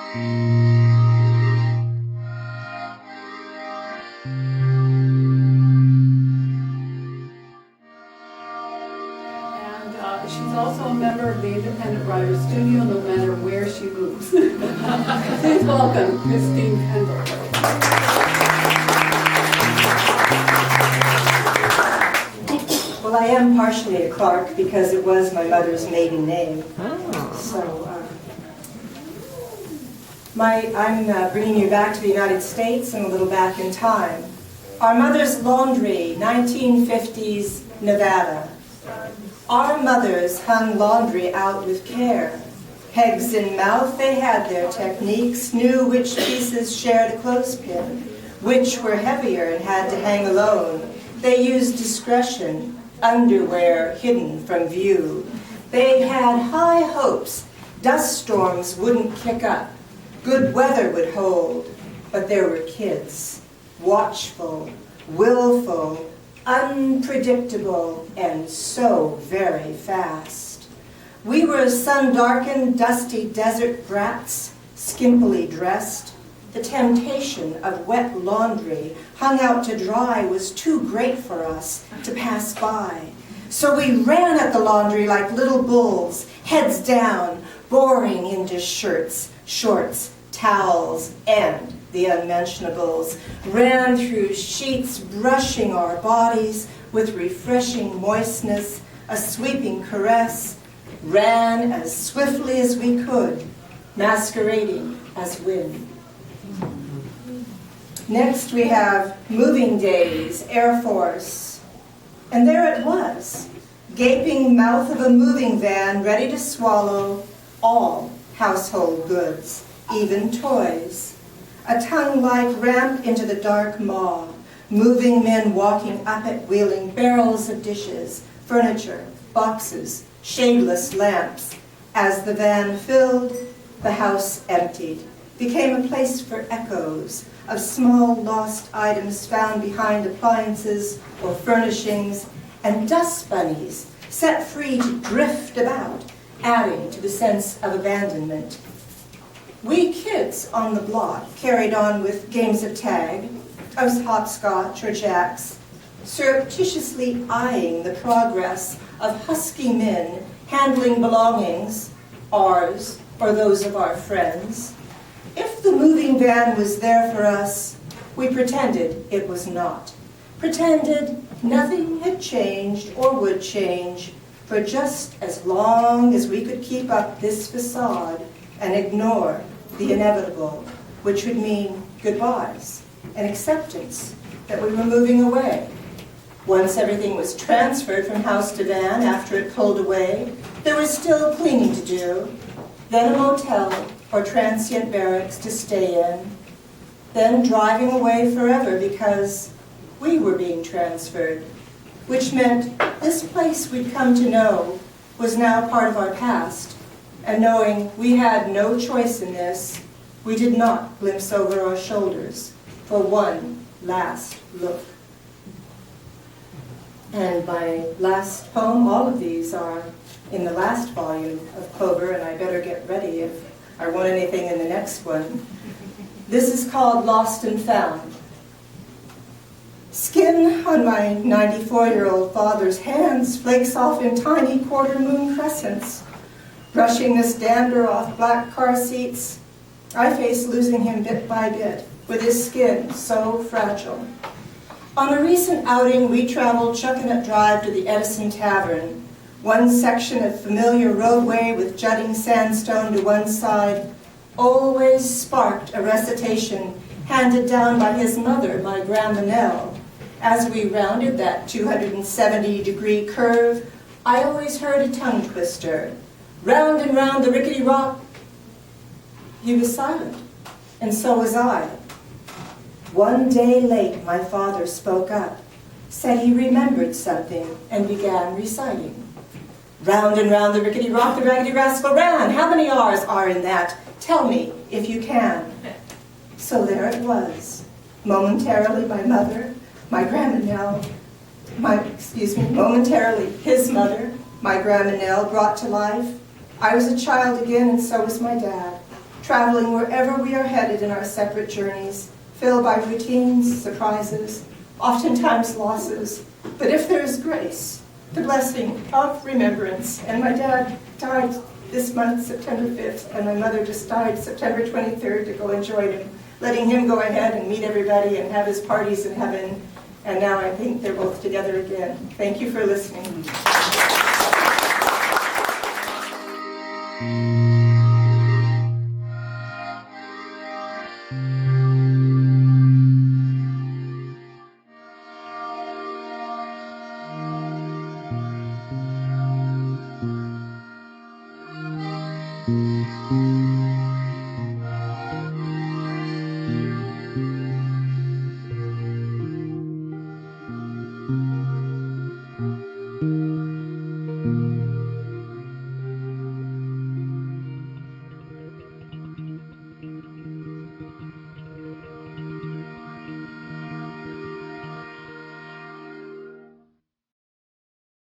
She's also a member of the Independent Writers Studio, no matter where she moves. Please welcome Christine Kendall. Well, I am partially a Clark because it was my mother's maiden name. So, I'm bringing you back to the United States and a little back in time. Our mother's laundry, 1950s Nevada. Our mothers hung laundry out with care. Pegs in mouth, they had their techniques, knew which pieces shared a clothespin, which were heavier and had to hang alone. They used discretion, underwear hidden from view. They had high hopes. Dust storms wouldn't kick up. Good weather would hold. But there were kids, watchful, willful, unpredictable, and so very fast. We were sun-darkened, dusty desert brats, skimpily dressed. The temptation of wet laundry hung out to dry was too great for us to pass by. So we ran at the laundry like little bulls, heads down, boring into shirts, shorts, towels, and the unmentionables, ran through sheets, brushing our bodies with refreshing moistness, a sweeping caress, ran as swiftly as we could, masquerading as wind. Next we have moving days, Air Force. And there it was, gaping mouth of a moving van ready to swallow all household goods, even toys. A tongue-like ramp into the dark maw, moving men walking up it, wheeling barrels of dishes, furniture, boxes, shadeless lamps. As the van filled, the house emptied, became a place for echoes of small lost items found behind appliances or furnishings, and dust bunnies set free to drift about, adding to the sense of abandonment. We kids on the block carried on with games of tag, of hopscotch or jacks, surreptitiously eyeing the progress of husky men handling belongings, ours or those of our friends. If the moving van was there for us, we pretended it was not. Pretended nothing had changed or would change for just as long as we could keep up this facade and ignore the inevitable, which would mean goodbyes and acceptance that we were moving away. Once everything was transferred from house to van after it pulled away, there was still cleaning to do, then a motel or transient barracks to stay in, then driving away forever because we were being transferred, which meant this place we'd come to know was now part of our past, and knowing we had no choice in this, we did not glimpse over our shoulders for one last look. And my last poem, all of these are in the last volume of Clover, and I better get ready if I want anything in the next one. This is called Lost and Found. Skin on my 94-year-old father's hands flakes off in tiny quarter moon crescents. Brushing this dander off black car seats, I face losing him bit by bit, with his skin so fragile. On a recent outing, we traveled Chuckanut Drive to the Edison Tavern, one section of familiar roadway with jutting sandstone to one side, always sparked a recitation handed down by his mother, my Grandma Nell. As we rounded that 270-degree curve, I always heard a tongue twister. Round and round the rickety rock. He was silent, and so was I. One day late, my father spoke up, said he remembered something, and began reciting. Round and round the rickety rock, the raggedy rascal ran. How many R's are in that? Tell me, if you can. So there it was. Momentarily, my mother, my Grandma Nell, momentarily his mother, my Grandma Nell, brought to life. I was a child again, and so was my dad, traveling wherever we are headed in our separate journeys, filled by routines, surprises, oftentimes losses. But if there is grace, the blessing of remembrance, and my dad died this month, September 5th, and my mother just died September 23rd to go and join him, letting him go ahead and meet everybody and have his parties in heaven. And now I think they're both together again. Thank you for listening.